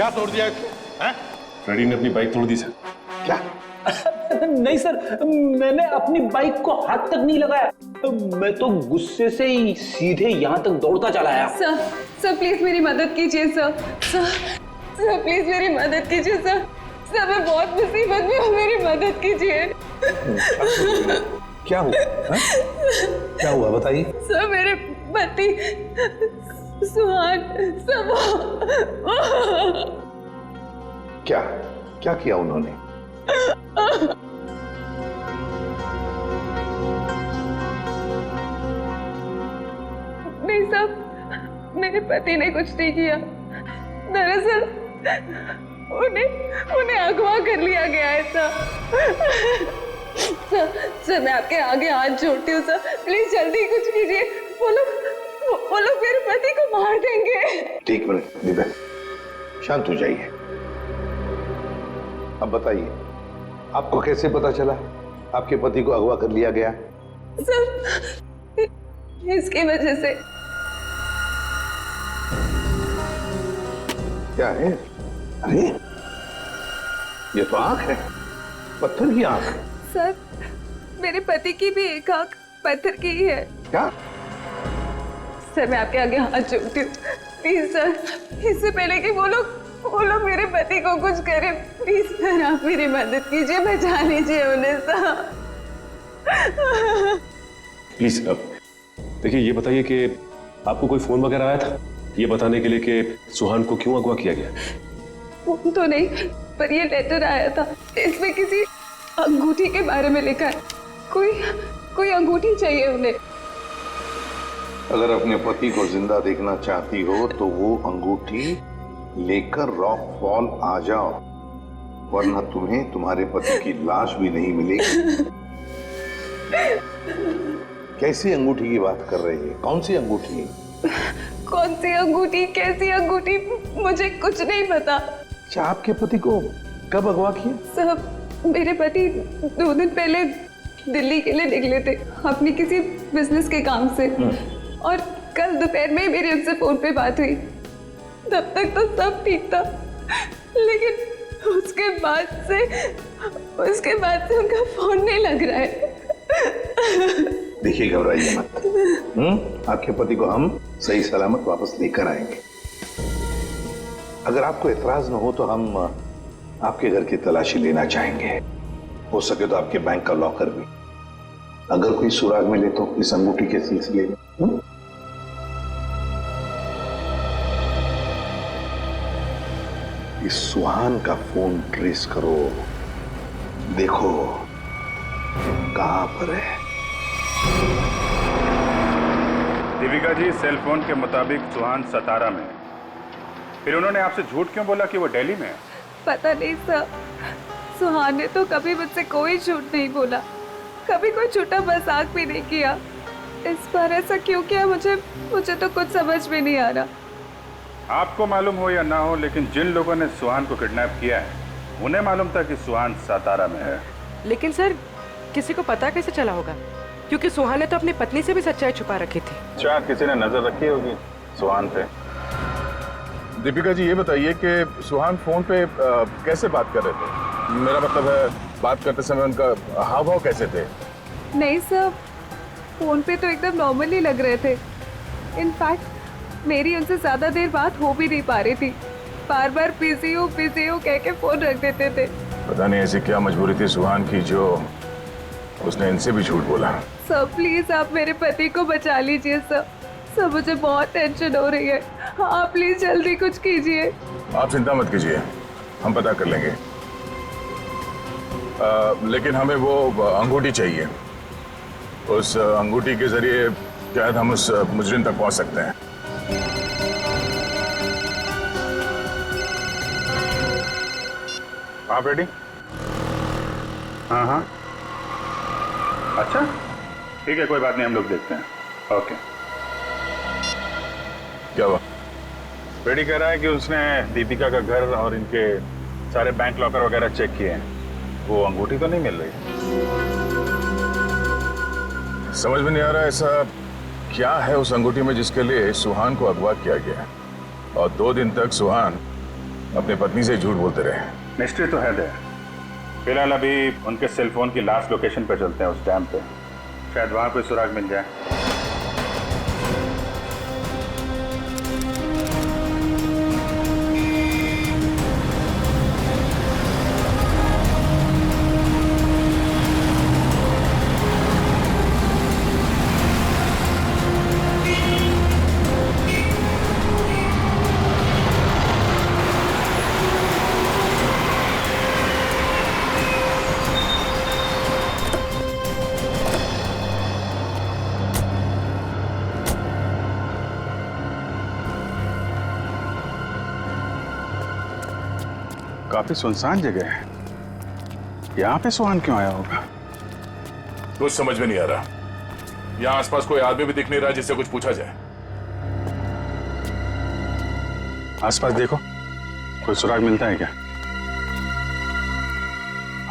क्या तोड़ दिया इसने? हैं? फ्रेडी ने अपनी बाइक तोड़ दी सर। क्या? नहीं सर, मैंने अपनी बाइक को हाथ तक नहीं लगाया। मैं तो गुस्से से ही सीधे यहाँ तक दौड़ता चला आया। सर प्लीज मेरी मदद कीजिए सर प्लीज मेरी मदद कीजिए सर मैं बहुत मुसीबत में हूँ, मेरी मदद कीजिए। क्या हुआ? क्या हुआ बताइए। सर मेरे पति सुहान सब क्या क्या किया उन्होंने? नहीं साहब, मेरे पति ने कुछ नहीं किया। दरअसल उन्हें अगवा कर लिया गया है सर मैं आपके आगे हाथ जोड़ती हूँ सर, प्लीज जल्दी कुछ कीजिए। वो लोग मेरे पति को मार देंगे। एक मिनट दिव्या, शांत हो जाइए। अब बताइए, आपको कैसे पता चला आपके पति को अगवा कर लिया गया? सर इसकी वजह से। क्या है? अरे ये तो आंख है, पत्थर की आंख। सर मेरे पति की भी एक आंख पत्थर की ही है। क्या? सर मैं आपके आगे हाथ जोड़ती हूँ, प्लीज सर, इससे पहले कि वो लोग मेरे पति को कुछ करें, प्लीज सर आप मेरी मदद कीजिए, बचा लीजिए उन्हें सर। प्लीज देखिए, ये बताइए कि आपको कोई फोन वगैरह आया था ये बताने के लिए कि सुहान को क्यों अगवा किया गया? फोन तो नहीं, पर ये लेटर आया था, इसमें किसी अंगूठी के बारे में लिखा है। कोई अंगूठी चाहिए उन्हें। अगर अपने पति को जिंदा देखना चाहती हो तो वो अंगूठी लेकर रॉक फॉल आ जाओ, वरना तुम्हें तुम्हारे पति की लाश भी नहीं मिलेगी। कैसी अंगूठी की बात कर रही है? कौन सी अंगूठी? कौन सी अंगूठी, कैसी अंगूठी, मुझे कुछ नहीं पता। अच्छा, आपके पति को कब अगवा किया? साहब मेरे पति 2 दिन पहले दिल्ली के लिए निकले थे अपनी किसी बिजनेस के काम से, और कल दोपहर में मेरी उनसे फोन पे बात हुई। तब तक तो सब ठीक था, लेकिन उसके बाद से उनका फोन नहीं लग रहा है। देखिए, घबराइए मत। आपके पति को हम सही सलामत वापस लेकर आएंगे। अगर आपको एतराज न हो तो हम आपके घर की तलाशी लेना चाहेंगे, हो सके तो आपके बैंक का लॉकर भी, अगर कोई सुराग मिले तो इस अंगूठी के सिलसिले में। इस सुहान का फोन ट्रेस करो, देखो कहां पर है। दीपिका जी, सेल फोन के मुताबिक सुहान सतारा में है। फिर उन्होंने आपसे झूठ क्यों बोला कि वो दिल्ली में है? पता नहीं सर, सुहान ने तो कभी मुझसे कोई झूठ नहीं बोला, कभी कोई झूठा मजाक भी नहीं किया। इस बार ऐसा क्यों किया मुझे तो कुछ समझ में नहीं आ रहा। आपको मालूम हो या ना हो, लेकिन जिन लोगों ने सुहान को किडनैप किया है उन्हें मालूम था कि सुहान सतारा में है। लेकिन सर, किसी को पता कैसे चला होगा? क्योंकि सुहान ने तो अपनी पत्नी से भी सच्चाई छुपा रखी थी। शायद किसी ने नजर रखी होगी सुहान पे। दीपिका जी, ये बताइए कि सुहान फोन पे कैसे बात कर रहे थे? मेरा मतलब है, बात करते समय उनका हाव भाव कैसे थे? नहीं सर, फोन पे तो एकदम नॉर्मली लग रहे थे। इनफैक्ट मेरी उनसे ज्यादा देर बात हो भी नहीं पा रही थी, बार बार बिजी हो कह के फोन रख देते थे। पता नहीं ऐसी क्या मजबूरी थी सुहान की जो उसने इनसे भी झूठ बोला। सर प्लीज आप मेरे पति को बचा लीजिए सर, मुझे बहुत टेंशन हो रही है। हाँ प्लीज जल्दी कुछ कीजिए। आप चिंता मत कीजिए, हम पता कर लेंगे। लेकिन हमें वो अंगूठी चाहिए। उस अंगूठी के जरिए शायद हम उस मुजरिम तक पहुंच सकते हैं। आप रेडी? हाँ, अच्छा ठीक है, कोई बात नहीं, हम लोग देखते हैं। ओके। क्या हुआ? रेडी कह रहा है कि उसने दीपिका का घर और इनके सारे बैंक लॉकर वगैरह चेक किए हैं, वो अंगूठी तो नहीं मिल रही। समझ में नहीं आ रहा ऐसा क्या है उस अंगूठी में जिसके लिए सुहान को अगवा किया गया, और 2 दिन तक सुहान अपनी पत्नी से झूठ बोलते रहे? मिस्ट्री तो है दया। फिलहाल अभी उनके सेल फोन की लास्ट लोकेशन पे चलते हैं, उस डैम पे, शायद वहां पे सुराग मिल जाए। काफी सुनसान जगह है, यहाँ पे सुहान क्यों आया होगा? कुछ समझ में नहीं आ रहा। यहाँ आसपास कोई आदमी भी दिख नहीं रहा जिससे कुछ पूछा जाए। आसपास देखो, कोई सुराग मिलता है क्या?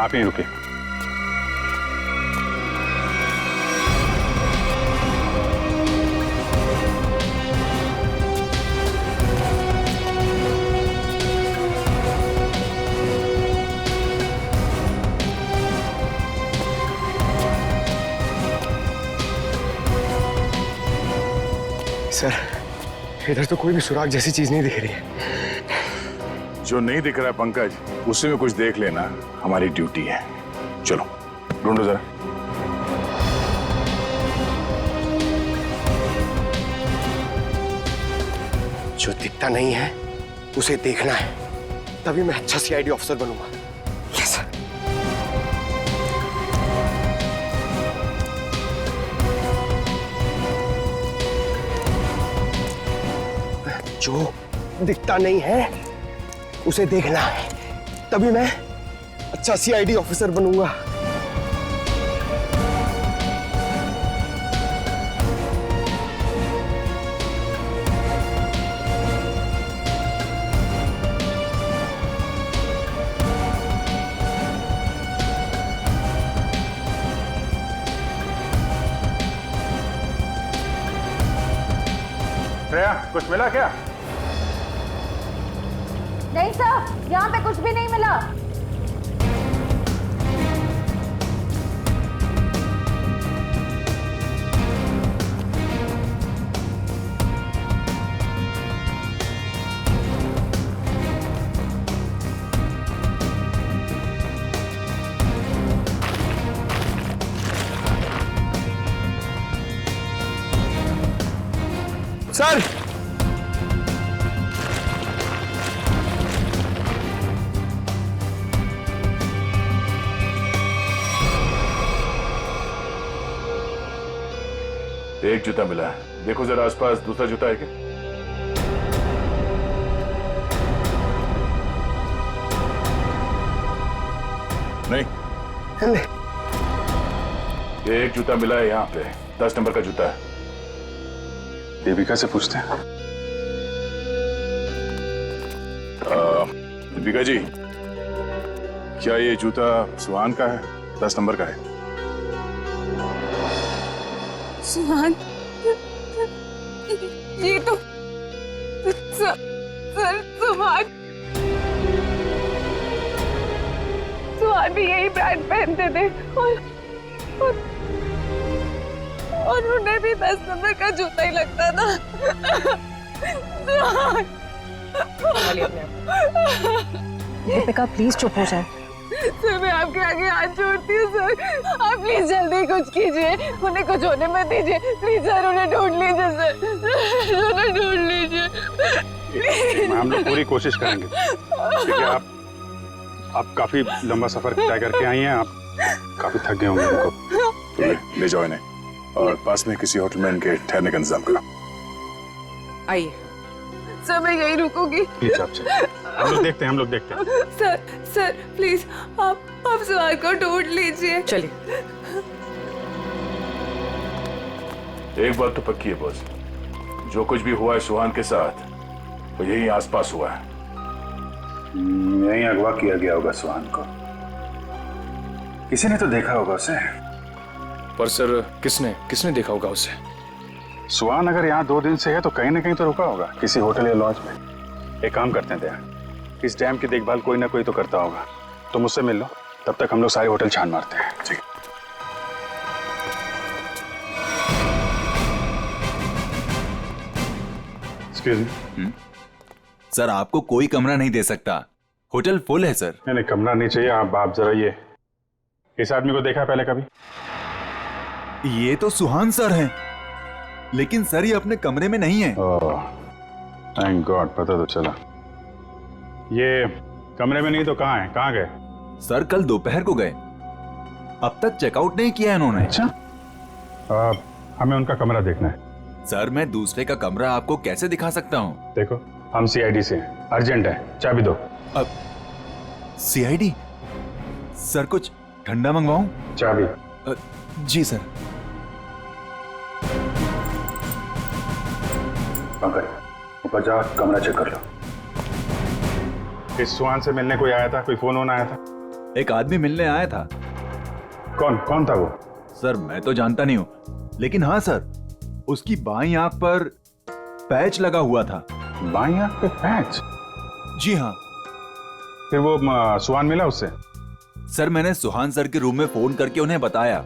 आप यहीं रुके। सर, इधर तो कोई भी सुराग जैसी चीज नहीं दिख रही है। जो नहीं दिख रहा है पंकज, उसी में कुछ देख लेना हमारी ड्यूटी है। चलो ढूंढो जरा। जो दिखता नहीं है उसे देखना है, तभी मैं अच्छा सीआईडी ऑफिसर बनूंगा। Yes sir. जो दिखता नहीं है उसे देखना है, तभी मैं अच्छा सीआईडी ऑफिसर बनूंगा। श्रेया, कुछ मिला क्या? नहीं सर, यहाँ पे कुछ भी नहीं मिला। सर, एक जूता मिला है, देखो जरा आसपास दूसरा जूता है क्या? नहीं, एक जूता मिला है यहाँ पे, 10 नंबर का जूता है। देविका से पूछते हैं। दीपिका जी, क्या ये जूता सुहान का है? 10 नंबर का है। सुहान, ये तो सर सुहान भी यही ब्रांड पहनते थे और उन्हें भी 10 नंबर का जूता ही लगता था। सुहान, दीपिका प्लीज चुप हो जाए। सर मैं आपके आगे हाथ जोड़ती हूँ सर, आप प्लीज जल्दी कुछ कीजिए, उन्हें कुछ होने मत दीजिए प्लीज सर, उन्हें ढूंढ लीजिए सर, उन्हें ढूंढ लीजिए। हम लोग पूरी कोशिश करेंगे। देखिए, आप काफी लंबा सफर तय करके आई हैं, आप काफी थक गए होंगे। उनको तो ले जाओ इन्हें और पास में किसी होटल में इनके ठहरने का इंतजाम करो। आइए। सर मैं यही रुकूंगी। प्लीज आप चलिए, हम लोग देखते हैं। सर प्लीज आप सुहान को ढूंढ लीजिए। चलिए। एक बात तो पक्की है बॉस, जो कुछ भी हुआ है सुहान के साथ वो यही आसपास हुआ है। यहीं अगवा किया गया होगा सुहान को, किसी ने तो देखा होगा उसे। पर सर किसने देखा होगा उसे? सुहान अगर यहाँ 2 दिन से है तो कहीं ना कहीं तो रुका होगा, किसी होटल या लॉज में। एक काम करते हैं दया, इस डैम की देखभाल कोई ना कोई तो करता होगा। तो मुझसे मिल लो, तब तक हम लोग सारे होटल छान मारते हैं। ठीक है। Excuse me. सर आपको कोई कमरा नहीं दे सकता, होटल फुल है सर। नहीं कमरा नहीं चाहिए। आप जरा ये इस आदमी को देखा है पहले कभी? ये तो सुहान सर हैं, लेकिन सर ये अपने कमरे में नहीं है। थैंक गॉड, पता तो चला। ये कमरे में नहीं तो कहाँ है? कहाँ गए? सर कल दोपहर को गए, अब तक चेकआउट नहीं किया इन्होंने। अच्छा, हमें उनका कमरा देखना है। सर मैं दूसरे का कमरा आपको कैसे दिखा सकता हूँ? देखो हम सीआईडी से हैं, अर्जेंट है, चाबी दो। अब सीआईडी? सर कुछ ठंडा मंगवाऊं? चाबी। जी सर। पंकज ऊपर जा, कमरा चेक कर लो। इस सुहान से मिलने कोई आया था? कोई फोन आया था? एक आदमी मिलने आया था। कौन था वो? सर मैं तो जानता नहीं हूँ, लेकिन हाँ सर उसकी बाईं आंख पर पैच लगा हुआ था। बाईं आंख पे पैच? जी हाँ। फिर वो सुहान मिला उससे? सर मैंने सुहान सर के रूम में फोन करके उन्हें बताया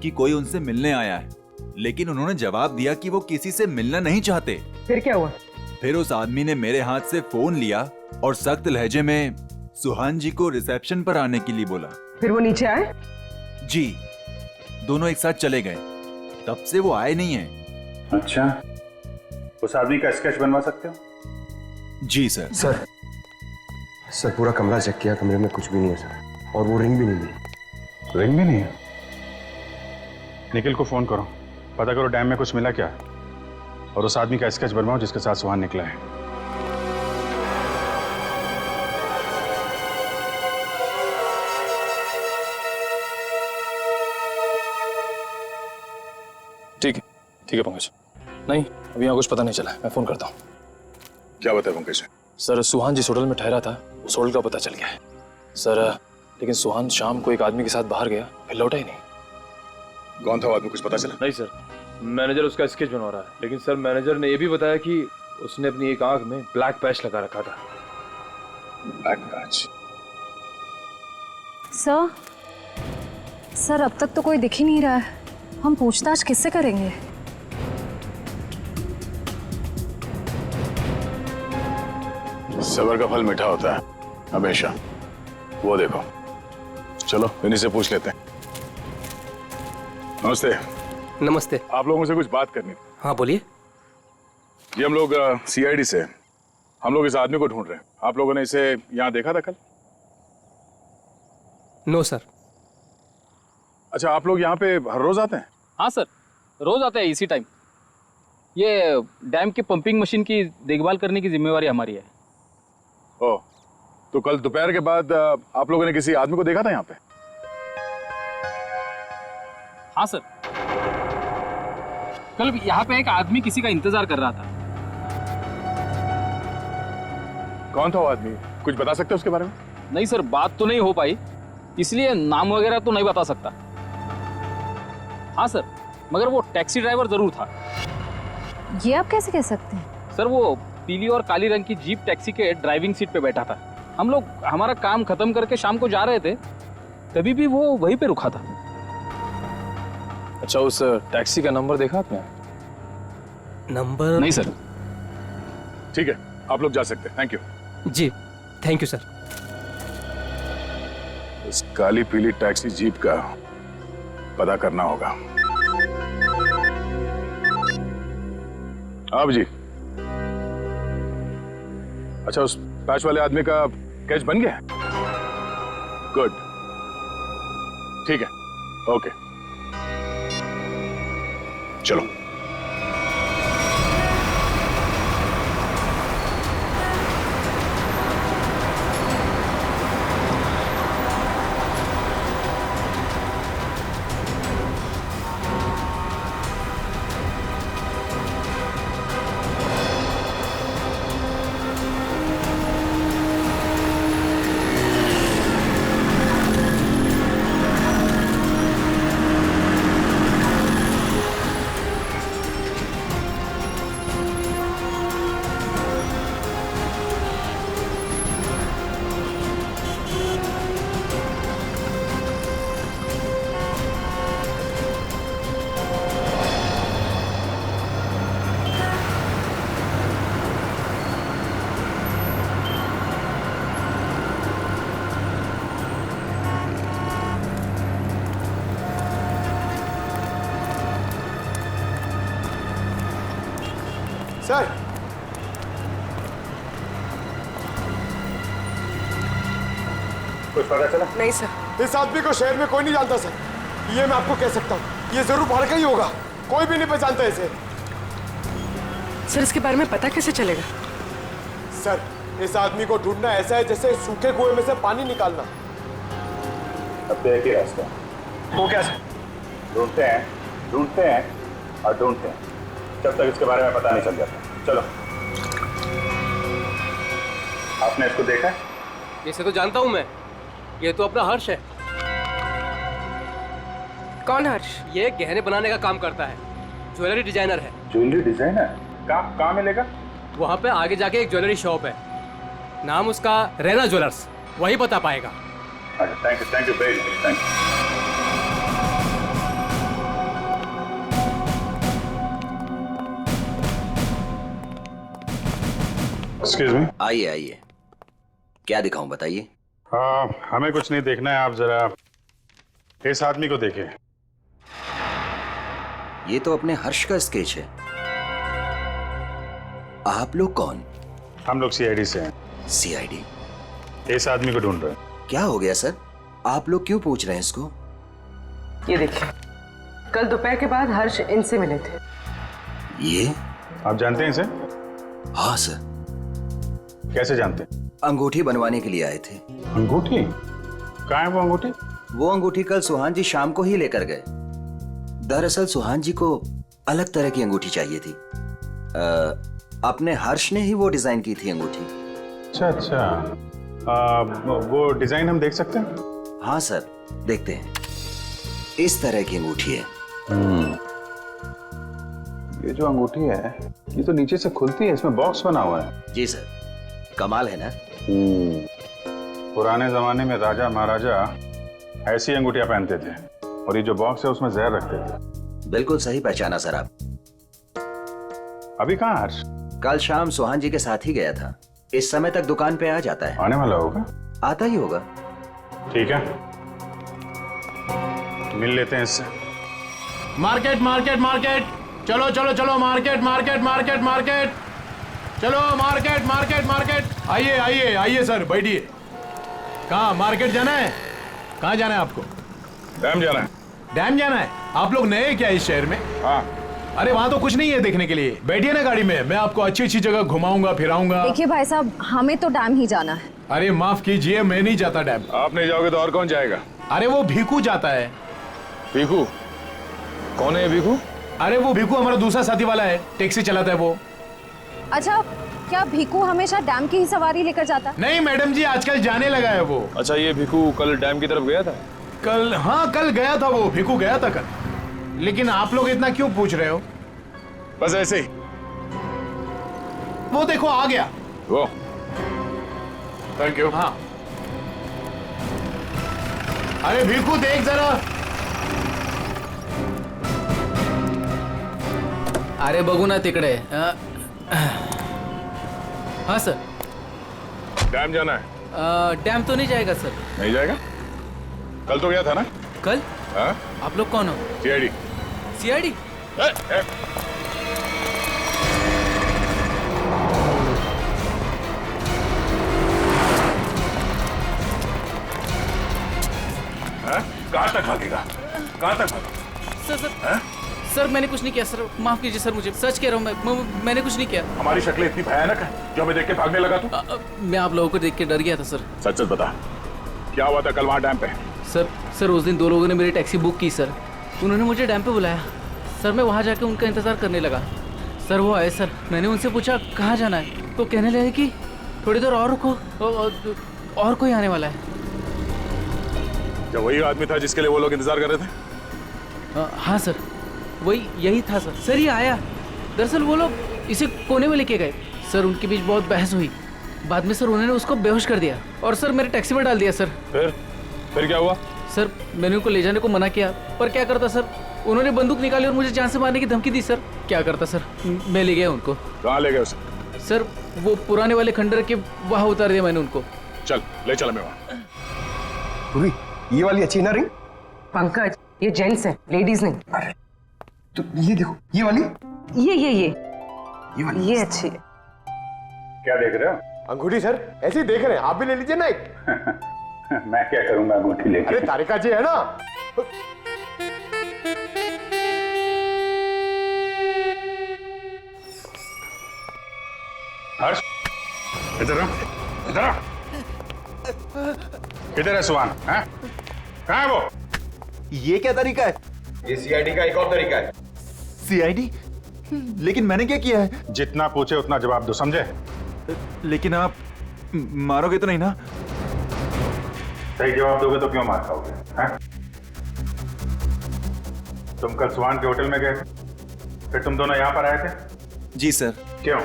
कि कोई उनसे मिलने आया है, लेकिन उन्होंने जवाब दिया कि वो किसी से मिलना नहीं चाहते। फिर क्या हुआ? फिर उस आदमी ने मेरे हाथ से फोन लिया और सख्त लहजे में सुहान जी को रिसेप्शन पर आने के लिए बोला। फिर वो नीचे आए? जी, दोनों एक साथ चले गए, तब से वो आए नहीं है। अच्छा, उस आदमी का स्केच बनवा सकते हो? जी सर। सर पूरा कमरा चेक किया, कमरे में कुछ भी नहीं है सर, और वो रिंग भी नहीं मिली। रिंग भी नहीं है? निखिल को फोन करो, पता करो डैम में कुछ मिला क्या, और उस आदमी का स्केच बनवाओ जिसके साथ सुहान निकला है। ठीक है पंकज। नहीं अभी यहाँ कुछ पता नहीं चला, मैं फोन करता हूँ। क्या बताया पंकज? सर सुहान जिस होटल में ठहरा था उस होटल का पता चल गया है सर, लेकिन सुहान शाम को एक आदमी के साथ बाहर गया, फिर लौटा ही नहीं। कौन था वो आदमी, कुछ पता चला? नहीं सर, मैनेजर उसका स्केच बनवा रहा है, लेकिन सर मैनेजर ने यह भी बताया कि उसने अपनी एक आंख में ब्लैक पैच लगा रखा था। Black patch? सर अब तक तो कोई दिख ही नहीं रहा है, हम पूछताछ किससे करेंगे? सबर का फल मीठा होता है हमेशा। वो देखो, चलो इन्हीं से पूछ लेते हैं। नमस्ते। नमस्ते। आप लोगों से कुछ बात करनी थी। हाँ बोलिए। ये हम लोग सीआईडी से, हम लोग इस आदमी को ढूंढ रहे हैं। आप लोगों ने इसे यहाँ देखा था कल? No sir. अच्छा, आप लोग यहाँ पे हर रोज आते हैं? हाँ सर, रोज आते हैं इसी टाइम। ये डैम के पंपिंग मशीन की देखभाल करने की जिम्मेवारी हमारी है। ओह, तो कल दोपहर के बाद आप लोगों ने किसी आदमी को देखा था यहाँ पे? हाँ सर, कल यहाँ पे एक आदमी किसी का इंतजार कर रहा था। कौन था वो आदमी, कुछ बता सकते हो उसके बारे में? नहीं सर, बात तो नहीं हो पाई, इसलिए नाम वगैरह तो नहीं बता सकता। हाँ सर, मगर वो टैक्सी ड्राइवर जरूर था। ये आप कैसे कह सकते हैं? सर वो पीली और काली रंग की जीप टैक्सी के ड्राइविंग सीट पे बैठा था। हम लोग हमारा काम खत्म करके शाम को जा रहे थे, तभी भी वो वहीं पे रुका था। अच्छा, उस टैक्सी का नंबर देखा आपने? नंबर नहीं सर। ठीक है, आप लोग जा सकते हैं। Thank you. जी थैंक यू सर। इस काली पीली टैक्सी जीप का पता करना होगा। आप जी, अच्छा उस पैच वाले आदमी का कैच बन गया? गुड, ठीक है, ओके, चलो। सर कुछ पता चला? नहीं सर। इस आदमी को शहर में कोई नहीं जानता सर, ये मैं आपको कह सकता हूँ। ये जरूर बाहर का ही होगा, कोई भी नहीं पहचानता इसे। सर इसके बारे में पता कैसे चलेगा? सर इस आदमी को ढूंढना ऐसा है जैसे सूखे कुएं में से पानी निकालना। अब तो एक ही रास्ता है। वो कैसे? ढूंढते हैं और ढूंढते हैं जब तक इसके बारे में पता नहीं चल जाता। चलो। आपने इसको देखा? इसे तो जानता हूं मैं, ये तो अपना हर्ष है। कौन हर्ष? ये गहने बनाने का काम करता है, ज्वेलरी डिजाइनर है। Jewellery designer? कहाँ मिलेगा? वहाँ पे आगे जाके एक ज्वेलरी शॉप है, नाम उसका रैना ज्वेलर्स, वही बता पाएगा। Thank you very much, thank you. Excuse me. आइए, क्या दिखाऊं बताइए। हमें कुछ नहीं देखना है, आप जरा इस आदमी को देखिए। ये तो अपने हर्ष का स्केच है। आप लोग कौन? हम लोग सीआईडी से हैं। सीआईडी? इस आदमी को ढूंढ रहे हैं। क्या हो गया सर, आप लोग क्यों पूछ रहे हैं इसको? ये देखिए, कल दोपहर के बाद हर्ष इनसे मिले थे। ये आप जानते हैं इसे? हाँ सर। कैसे जानते हैं? अंगूठी बनवाने के लिए आए थे। अंगूठी? कहाँ है वो अंगूठी? वो अंगूठी कल सुहान जी शाम को ही लेकर गए। दरअसल सुहान जी को अलग तरह की अंगूठी चाहिए थी। अपने हर्ष ने ही वो डिजाइन की थी अंगूठी। अच्छा। वो डिजाइन हम देख सकते हैं? हाँ सर, देखते हैं। इस तरह की अंगूठी है। ये जो अंगूठी है ये तो नीचे से खुलती है, इसमें बॉक्स बना हुआ है। जी सर, कमाल है ना। पुराने जमाने में राजा महाराजा ऐसी अंगूठियां पहनते थे, और ये जो बॉक्स है उसमें जहर रखते थे। बिल्कुल सही पहचाना सर आप। अभी कहाँ हर्ष? कल शाम सुहान जी के साथ ही गया था। इस समय तक दुकान पे आ जाता है। आने वाला होगा? आता ही होगा। ठीक है, मिल लेते हैं इससे। मार्केट मार्केट मार्केट, चलो चलो चलो, मार्केट मार्केट मार्केट मार्केट, चलो मार्केट मार्केट मार्केट। आइए आइए आइए सर, बैठिए। कहाँ मार्केट जाना है? कहाँ जाना है आपको? डैम जाना है। डैम जाना है? आप लोग नए क्या इस शहर में? हाँ। अरे वहाँ तो कुछ नहीं है देखने के लिए। बैठिए ना गाड़ी में, मैं आपको अच्छी अच्छी जगह घुमाऊंगा फिराऊंगा। देखिए भाई साहब, हमें तो डैम ही जाना है। अरे माफ कीजिए, मैं नहीं जाता डैम। आप नहीं जाओगे तो और कौन जाएगा? अरे वो भीखू जाता है। भीखू? कौन है भीखू? अरे वो भीखू हमारा दूसरा साथी वाला है, टैक्सी चलाता है वो। अच्छा, क्या भीखू हमेशा डैम की ही सवारी लेकर जाता है? नहीं मैडम जी, आजकल जाने लगा है वो। अच्छा, ये भीखू कल डैम की तरफ गया था? कल? हाँ कल गया था वो, भीखू गया था कल। लेकिन आप लोग इतना क्यों पूछ रहे हो? बस ऐसे ही। वो देखो आ गया वो। Thank you. हाँ। अरे भीखू देख जरा। अरे बघू ना तिकडे। हाँ सर। डैम जाना है? डैम तो नहीं जाएगा सर। नहीं जाएगा? कल तो गया था ना? कल? हाँ? आप लोग कौन हो? सीआईडी। सीआईडी? कहाँ तक भागेगा? कहाँ तक भागेगा? सर सर सर मैंने कुछ नहीं किया सर, माफ कीजिए सर, मुझे सच कह रहा हूँ, मैंने कुछ नहीं किया। हमारी शक्लें इतनी भयानक है जो हमें देख के भागने लगा तू? मैं आप लोगों को देख के डर गया था सर। सच सच बता, क्या हुआ था कल वहाँ डैम पे? सर उस दिन दो लोगों ने मेरी टैक्सी बुक की सर, उन्होंने मुझे डैम पे बुलाया सर। मैं वहाँ जाके उनका इंतजार करने लगा सर। वो आए सर, मैंने उनसे पूछा कहाँ जाना है, तो कहने लगे कि थोड़ी देर और रुको, और कोई आने वाला है। क्या वही आदमी था जिसके लिए वो लोग इंतजार कर रहे थे? हाँ सर, वही यही था सर। सर ये आया, दरअसल वो लोग इसे कोने में लेके गए सर। उनके बीच बहुत बहस हुई, बाद में सर उन्होंने उसको बेहोश कर दिया और सर मेरे टैक्सी में डाल दिया सर। फिर क्या हुआ? सर मैंने उनको ले जाने को मना किया, पर क्या करता सर, उन्होंने बंदूक निकाली और मुझे जान से मारने की धमकी दी सर। क्या करता सर, मैं ले गया उनको। कहाँ ले गए उसे? सर वो पुराने वाले खंडर के वहाँ उतार दिया मैंने उनको। चल ले चला मैं वहाँ। पूरी ये वाली अच्छी ना रिंग? पंकज, ये जेंट्स है, लेडीज नहीं। अरे तो ये देखो, ये वाली? ये अच्छी है। क्या देख रहे हो? अंगूठी सर, ऐसे ही देख रहे हैं, आप भी ले लीजिए ना एक। मैं क्या करूंगा अंगूठी लेके? अरे तारिका जी है ना। हर्ष, इधर आओ, इधर आओ। किधर है सुहान? हैं? कहाँ है वो? ये क्या तरीका है? ये सीआईडी का एक और तरीका है। सीआईडी? लेकिन मैंने क्या किया है? जितना पूछे उतना जवाब दो, समझे? लेकिन आप मारोगे तो नहीं ना? सही जवाब दोगे तो क्यों मार खाओगे? हैं? तुम कल सुहान के होटल में गए थे, फिर तुम दोनों यहाँ पर आए थे? जी सर। क्यों?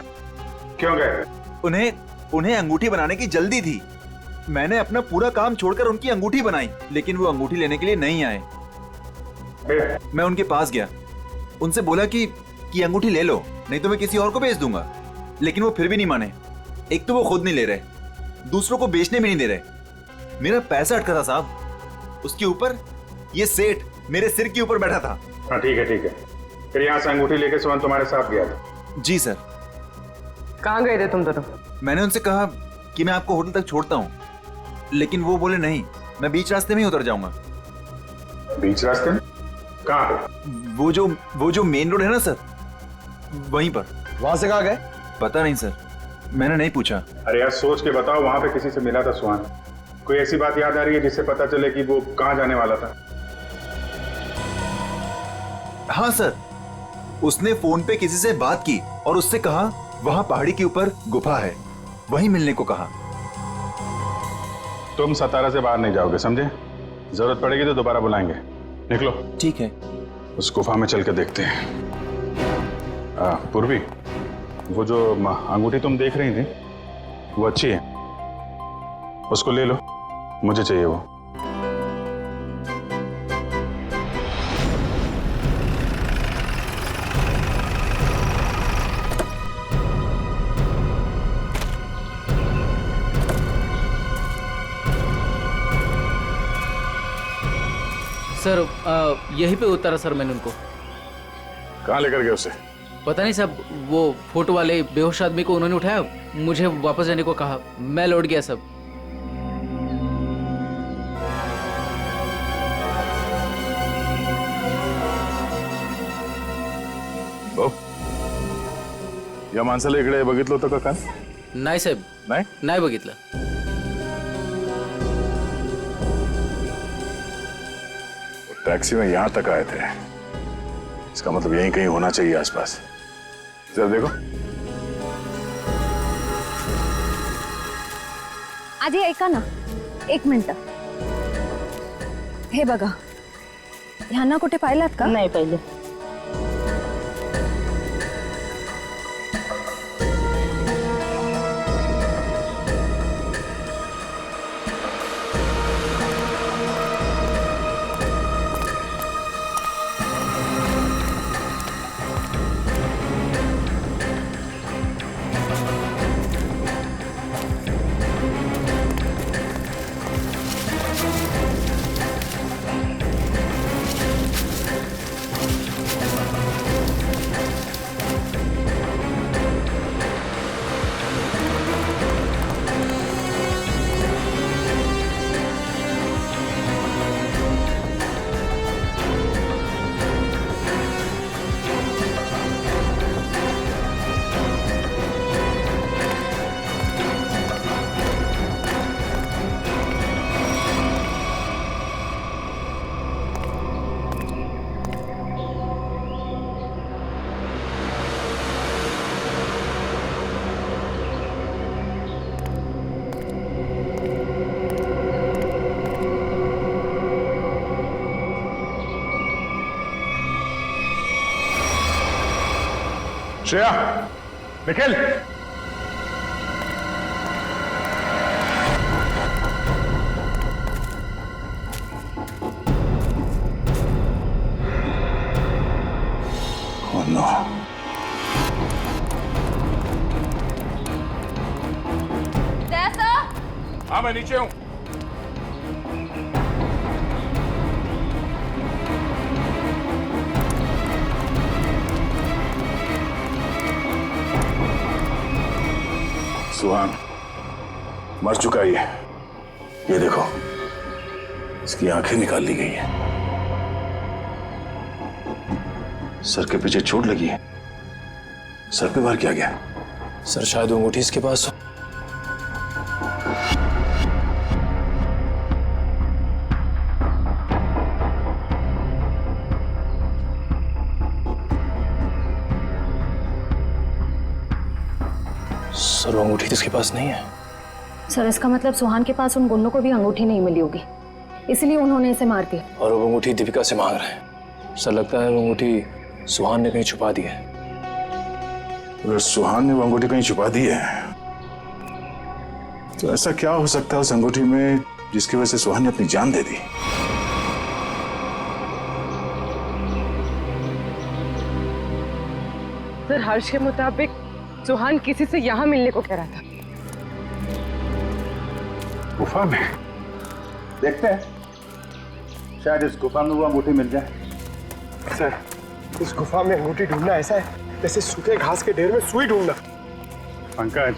क्यों गए थे? उन्हें अंगूठी बनाने की जल्दी थी। मैंने अपना पूरा काम छोड़कर उनकी अंगूठी बनाई, लेकिन वो अंगूठी लेने के लिए नहीं आए। मैं उनके पास गया, उनसे बोला कि अंगूठी ले लो, नहीं तो मैं किसी और को बेच दूंगा। लेकिन वो फिर भी नहीं माने। एक तो वो खुद नहीं ले रहे, दूसरों को बेचने भी नहीं दे रहे। मेरा पैसा अटका था साहब, उसके ऊपर ये सेठ मेरे सिर के ऊपर बैठा था। हाँ ठीक है ठीक है। फिर यहाँ से अंगूठी लेके सुहान तुम्हारे साथ गया था? जी सर। कहाँ गए थे तुम दोनों? मैंने उनसे कहा कि मैं आपको होटल तक छोड़ता हूँ, लेकिन वो बोले नहीं, मैं बीच रास्ते में ही उतर जाऊंगा। बीच रास्ते में? कहाँ पे? वो जो मेन रोड है ना सर, वहीं पर। वहां से कहाँ गए? पता नहीं सर, मैंने नहीं पूछा। अरे यार सोच के बताओ, वहां पे किसी से मिला था सुहान? कोई ऐसी बात याद आ रही है जिससे पता चले कि वो कहाँ जाने वाला था? हाँ सर, उसने फोन पे किसी से बात की और उससे कहा वहां पहाड़ी के ऊपर गुफा है, वहीं मिलने को कहा। तुम सतारा से बाहर नहीं जाओगे, समझे? जरूरत पड़ेगी तो दोबारा बुलाएंगे। निकलो। ठीक है। उस गुफा में चल के देखते हैं। पूर्वी, वो जो अंगूठी तुम देख रही थी वो अच्छी है, उसको ले लो, मुझे चाहिए वो। सर यहीं पे उतारा सर मैंने उनको। कहाँ लेकर गए उसे? पता नहीं सब, वो फोटो वाले बेहोश आदमी को उन्होंने उठाया, मुझे वापस जाने को कहा, मैं लौट गया सब। या माणसाला इकडे बघितलं होतं का काल? नाही साहेब, नाही बघितलं। टैक्सी में यहां तक आए थे, इसका मतलब यहीं कहीं होना चाहिए आसपास। जरा देखो। आधी ऐका ना, एक मिनिट। हे बघा, ह्यांना कुठे पाहिलात का? नाही पाहिले। Shreya, Nikhil, oh no. हाँ मैं नीचे हूं। सुहान मर चुका है ये देखो, इसकी आंखें निकाल ली गई है। सर के पीछे चोट लगी है। सर पे वार किया गया। सर शायद वो अंगूठी इसके पास हो। सर वो अंगूठी तो इसके पास नहीं है। सर इसका मतलब सुहान के पास उन गुंडों को भी अंगूठी नहीं मिली होगी, इसलिए उन्होंने इसे मार दिया। और वो अंगूठी दीपिका से मांग रहे हैं। सर लगता है वो अंगूठी सुहान ने कहीं छुपा दी है। अगर सुहान ने वो अंगूठी कहीं छुपा दी है तो ऐसा क्या हो सकता है उस अंगूठी में जिसकी वजह से सुहान ने अपनी जान दे दी? सर हर्ष के मुताबिक सुहान किसी से यहाँ मिलने को कह रहा था। गुफा में देखते हैं, शायद इस गुफा में वो अंगूठी मिल जाए। सर इस गुफा में अंगूठी ढूंढना ऐसा है जैसे सूखे घास के ढेर में सुई ढूंढना। पंकज,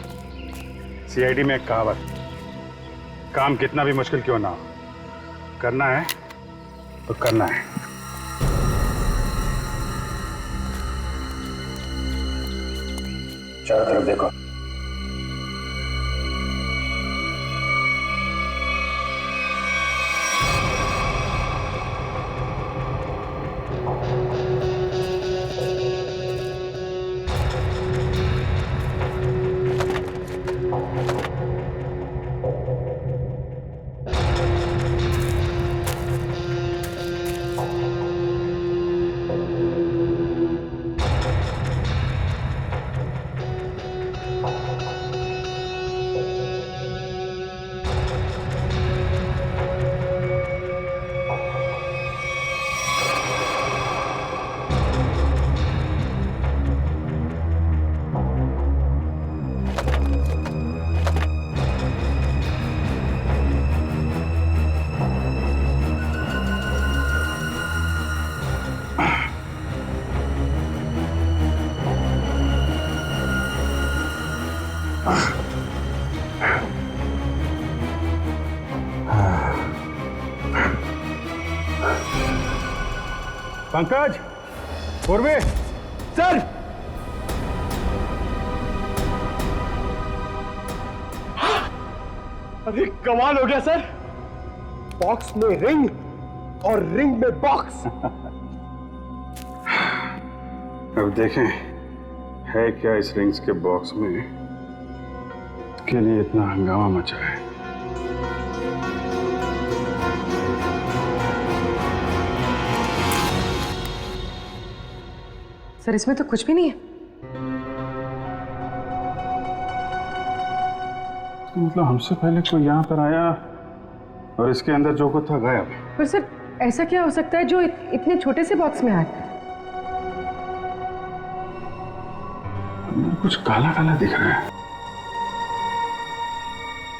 सीआईडी में एक कहावत, काम कितना भी मुश्किल क्यों ना हो, करना है तो करना है। चारों तरफ देखो। पंकज, पूर्वे, सर। अरे कमाल हो गया सर, बॉक्स में रिंग और रिंग में बॉक्स। अब देखें है क्या इस रिंग्स के बॉक्स में के लिए इतना हंगामा मचा है। सर इसमें तो कुछ भी नहीं है। तो मतलब हमसे पहले कोई यहाँ पर आया और इसके अंदर जो कुछ था गायब। पर सर ऐसा क्या हो सकता है जो इतने छोटे से बॉक्स में आए? कुछ काला काला दिख रहा है।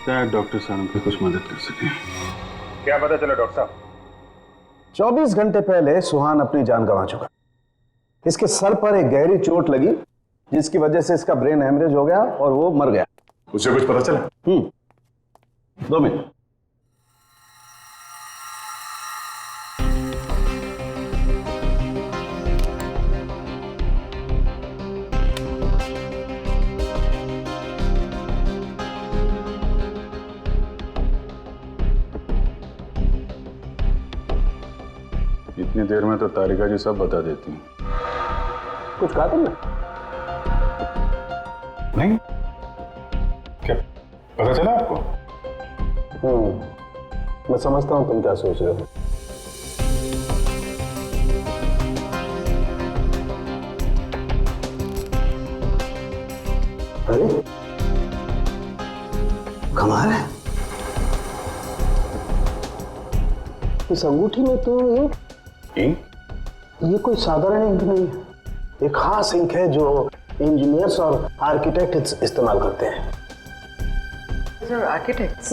शायद डॉक्टर साहब हमको कुछ मदद कर सके। क्या पता चला डॉक्टर साहब? 24 घंटे पहले सुहान अपनी जान गंवा चुका। इसके सर पर एक गहरी चोट लगी जिसकी वजह से इसका ब्रेन हेमरेज हो गया और वो मर गया। उसे कुछ पता चला? 2 मिनट। इतनी देर में तो तारिका जी सब बता देती हैं। कुछ कहा तुमने? नहीं, क्या पता चला आपको? मैं समझता हूं तुम क्या सोच रहे हो। अरे कमाल है, इस अंगूठी में तो ये कोई साधारण इंक नहीं है। एक खास इंक है जो इंजीनियर्स और आर्किटेक्ट इस्तेमाल करते हैं। सर आर्किटेक्ट्स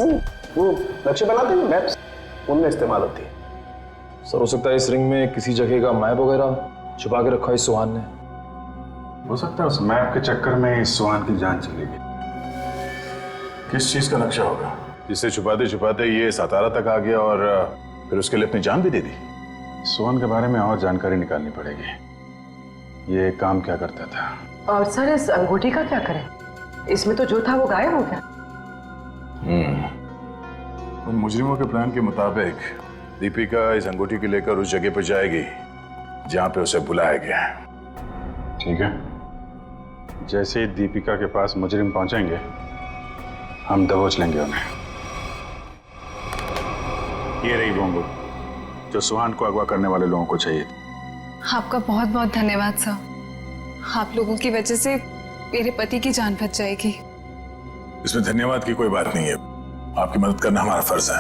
वो नक्शे बनाते हैं, मैप्स, उनमें इस्तेमाल होती है। सर हो सकता है इस रिंग में किसी जगह का मैप वगैरह छुपा के रखा है सुहान ने। हो सकता है उस मैप के चक्कर में इस सुहान की जान चली गई। किस चीज का नक्शा होगा जिससे छुपाते छुपाते ये सातारा तक आ गया और फिर उसके लिए अपनी जान भी दे दी? सोहन के बारे में और जानकारी निकालनी पड़ेगी। ये काम क्या करता था? और सर इस अंगूठी का क्या करें? इसमें तो जो था वो गायब हो गया। उन मुजरिमों के प्लान के मुताबिक दीपिका इस अंगूठी को लेकर उस जगह पर जाएगी जहां पे उसे बुलाया गया है। ठीक है, जैसे ही दीपिका के पास मुजरिम पहुंचेंगे हम दबोच लेंगे उन्हें। ये रही वो अंगूठी जो सुहान को अगवा करने वाले लोगों को चाहिए थी। आपका बहुत बहुत धन्यवाद सर। आप लोगों की वजह से मेरे पति की जान बच जाएगी। इसमें धन्यवाद की कोई बात नहीं है, आपकी मदद करना हमारा फर्ज है।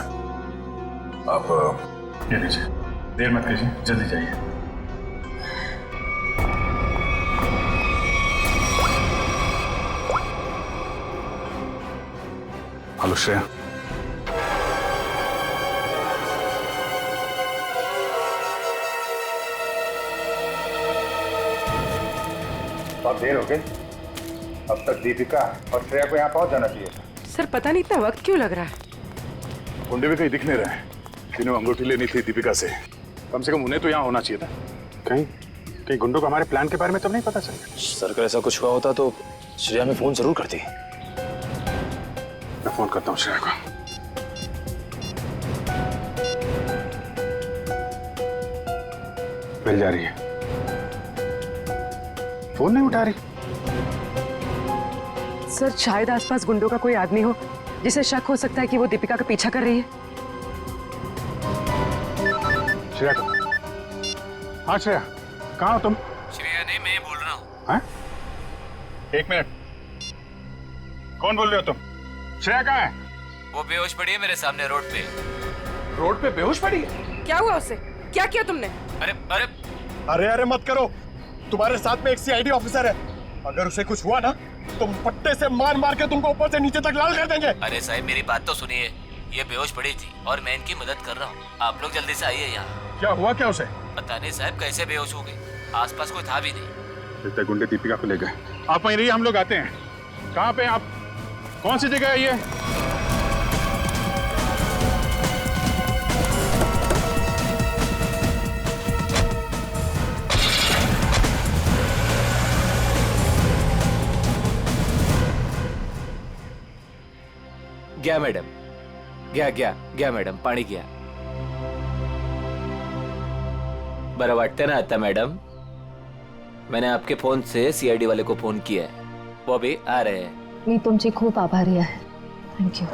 आप ये लीजिए, देर मत कीजिए, जल्दी जाइए। हेलो श्रेया। बहुत देर हो गई, अब तक दीपिका और श्रेया को यहाँ पहुंच जाना चाहिए था। सर पता नहीं इतना वक्त क्यों लग रहा है? गुंडे भी कहीं दिख नहीं रहे, जिन्हें अंगूठी लेनी थी दीपिका से, कम से कम उन्हें तो यहाँ होना चाहिए था। कहीं गुंडों को हमारे प्लान के बारे में तो नहीं पता चला? सर अगर ऐसा कुछ हुआ होता तो श्रेया में फोन जरूर करती। मैं फोन करता हूँ श्रेया को। मिल जा रही है, फोन नहीं उठा रही। सर शायद आसपास गुंडों का कोई आदमी हो जिसे शक हो सकता है कि वो दीपिका का पीछा कर रही है। श्रेया को, हाँ श्रेया, कहाँ हो तुम? श्रेया नहीं, मैं बोल रहा हूँ। हाँ? एक मिनट, कौन बोल रहे हो तुम? श्रेया कहाँ है? वो बेहोश पड़ी है मेरे सामने रोड पे। रोड पे बेहोश पड़ी है? क्या हुआ उसे? क्या किया तुमने? अरे अरे अरे अरे मत करो, तुम्हारे साथ में एक सीआईडी ऑफिसर है, अगर उसे कुछ हुआ ना तो पट्टे से मार मार के तुमको ऊपर से नीचे तक लाल कर देंगे। अरे साहब मेरी बात तो सुनिए, ये बेहोश पड़ी थी और मैं इनकी मदद कर रहा हूँ। आप लोग जल्दी से आइए यहाँ। क्या हुआ क्या उसे? पता नहीं साहब कैसे बेहोश हो गई, आसपास कोई था भी नहीं। लगता है गुंडे दीपिका को ले गए। आप वहीं रहिए, हम लोग आते हैं। कहाँ पे आप? कौन सी जगह है ये? गया मैडम, गया मैडम, पानी गया। बरं वाटतं ना आता मैडम? मैंने आपके फोन से सीआईडी वाले को फोन किया है, वो भी आ रहे हैं। मी तुमची खूप आभारी आहे। थँक्यू।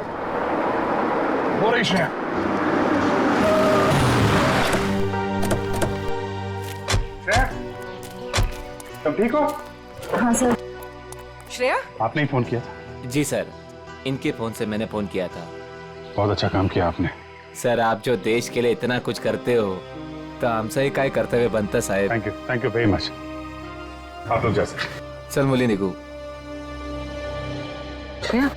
हो रही श्रेया। श्रेया, तुम ठीक हो? हाँ सर। श्रेया? आपने ही फोन किया था? जी सर, इनके फोन से मैंने फोन किया था। बहुत अच्छा काम किया आपने। सर आप जो देश के लिए इतना कुछ करते हो तो हमसे ही काय कर्तव्य बनता साहेब। Thank you very much. आप लोग जा सकते। चल मुली निघू। श्रेया,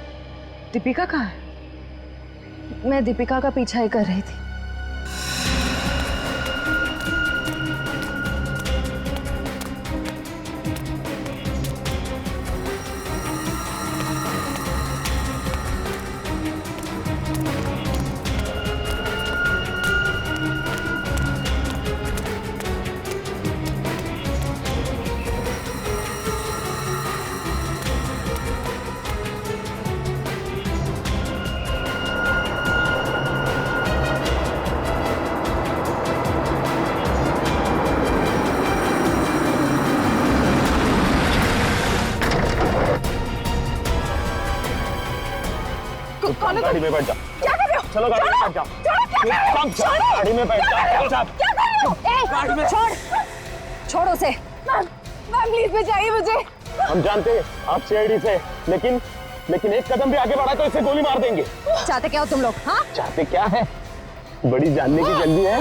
दीपिका कहाँ है? मैं दीपिका का पीछा ही कर रही थी। गाड़ी में बैठ जाओ। क्या कर रहे हो? चलो गाड़ी में बैठ जाओ। गाड़ी में बैठ जाओ। क्या कर रहे हो? गाड़ी में छोड़ उसे। मैम प्लीज बचाइए मुझे। हम जानते हैं आप सीआईडी से, लेकिन एक कदम भी आगे बढ़ा तो इसे गोली मार देंगे। चाहते क्या हो तुम लोग? हाँ चाहते क्या है? बड़ी जानने की जल्दी है।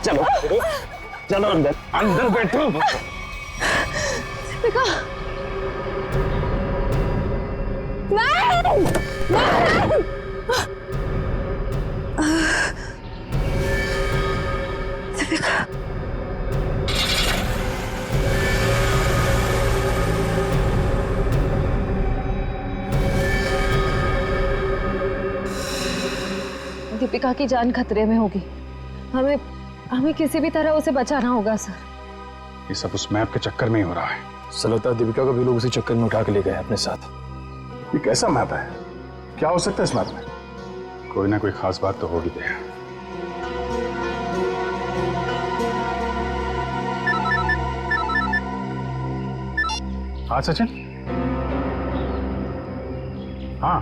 चलो चलो अंदर बैठो। देखो नहीं नहीं दीपिका की जान खतरे में होगी। हमें हमें किसी भी तरह उसे बचाना होगा सर। ये सब उस मैप के चक्कर में ही हो रहा है। सर लगता है दीपिका को भी लोग उसी चक्कर में उठा के ले गए अपने साथ। ये कैसा मैप है? क्या हो सकता है इस मैप में? कोई ना कोई खास बात तो होगी। दे हाँ सचिन। हाँ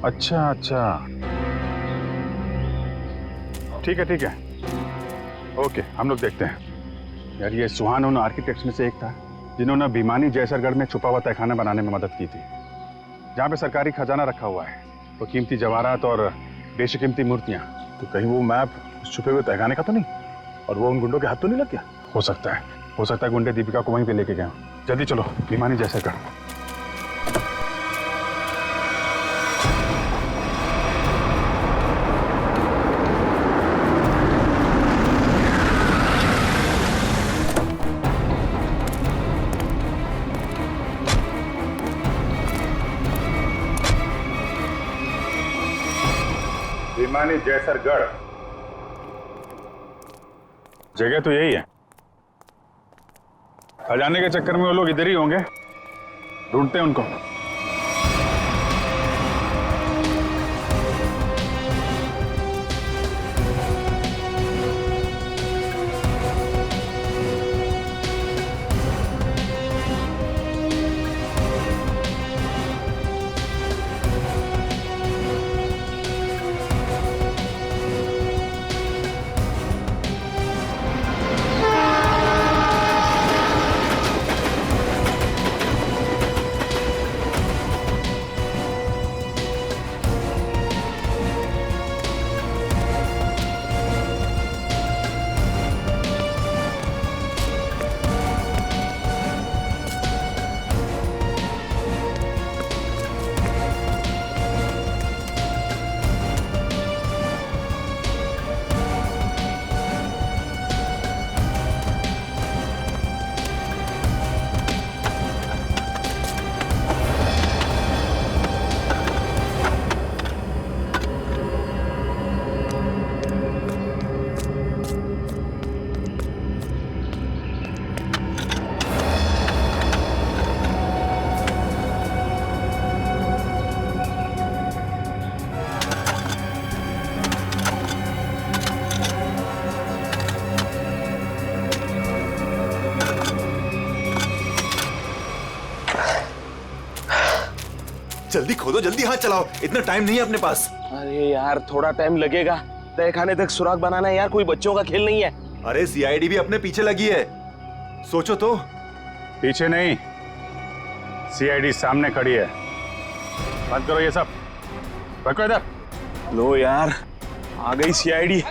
अच्छा अच्छा ठीक है ठीक है ओके, हम लोग देखते हैं। यार ये सुहान उन आर्किटेक्ट्स में से एक था जिन्होंने भिमानी जैसरगढ़ में छुपा हुआ तहखाना बनाने में मदद की थी, जहाँ पे सरकारी खजाना रखा हुआ है, तो कीमती जवाहरात और बेशकीमती मूर्तियां। तो कहीं वो मैप उस छुपे हुए तहखाने का तो नहीं, और वो उन गुंडों के हाथ तो नहीं लग गया? हो सकता है गुंडे दीपिका को वहीं पे लेके गए। जल्दी चलो भिमानी जैसरगढ़। भिमानी जैसरगढ़ जगह तो यही है। खजाने के चक्कर में वो लोग इधर ही होंगे, ढूंढते हैं उनको। जल्दी खोदो, जल्दी हाथ चलाओ, इतना टाइम नहीं है अपने पास। अरे यार थोड़ा टाइम लगेगा, तहखाने तक सुराग बनाना है यार, कोई बच्चों का खेल नहीं है। अरे सीआईडी भी अपने पीछे लगी है, सोचो तो। पीछे नहीं, सीआईडी सामने खड़ी है। बंद करो ये सब, रखो इधर। लो यार आ गई सीआईडी।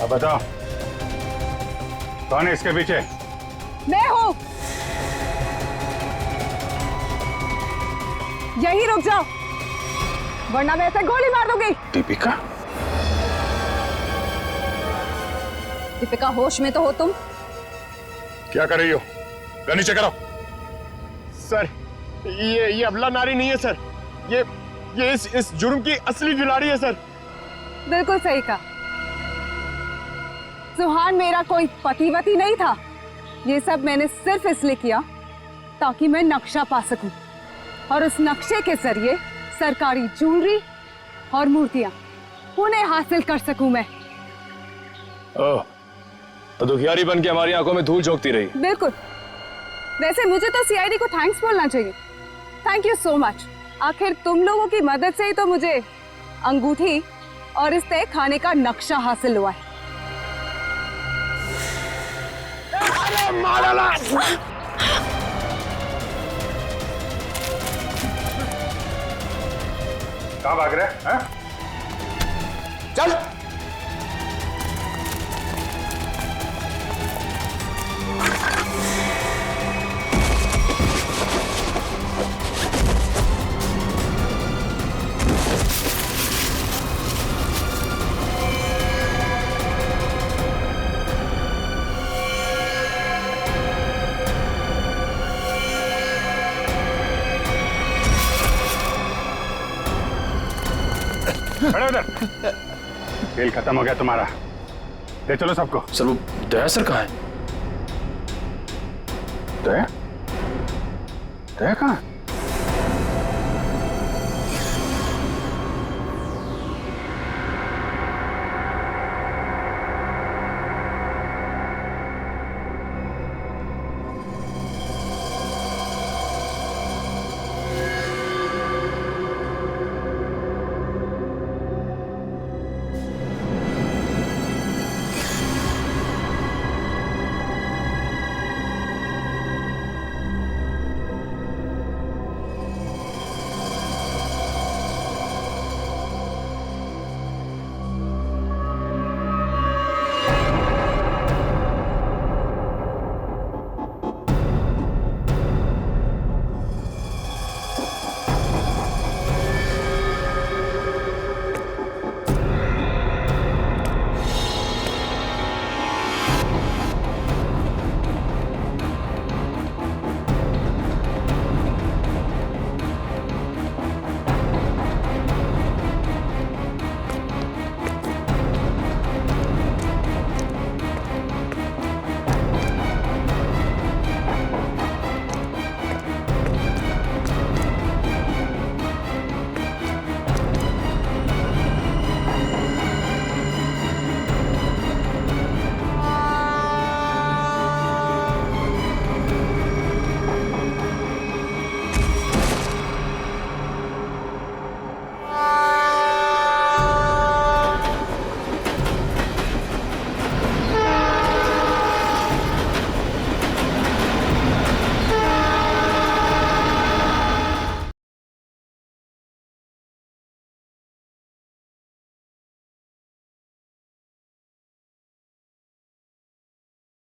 अब बताओ कौन है इसके पीछे? मैं हूं। यही रुक जाओ वरना मैं ऐसे गोली मार दूंगी। दीपिका? दीपिका होश में तो हो तुम? क्या कर रही हो? गन नीचे करो। सर ये अबला नारी नहीं है सर, ये इस जुर्म की असली खिलाड़ी है सर। बिल्कुल सही कहा। सुहान मेरा कोई पतिवती नहीं था। ये सब मैंने सिर्फ इसलिए किया ताकि मैं नक्शा पा सकूं और उस नक्शे के जरिए सरकारी ज्वेलरी और मूर्तियां उन्हें हासिल कर सकूं मैं। ओह, तो दुखियारी बन के हमारी आंखों में धूल झोंकती रही। बिल्कुल। वैसे मुझे तो सीआईडी को थैंक्स बोलना चाहिए। Thank you so much. आखिर तुम लोगों की मदद से ही तो मुझे अंगूठी और इस तय खाने का नक्शा हासिल हुआ है। कहाँ भाग रहे हैं? चल। खड़े उधर। खेल खत्म हो गया तुम्हारा। ले चलो सबको। सर वो दया सर कहाँ है? दया? दया कहाँ?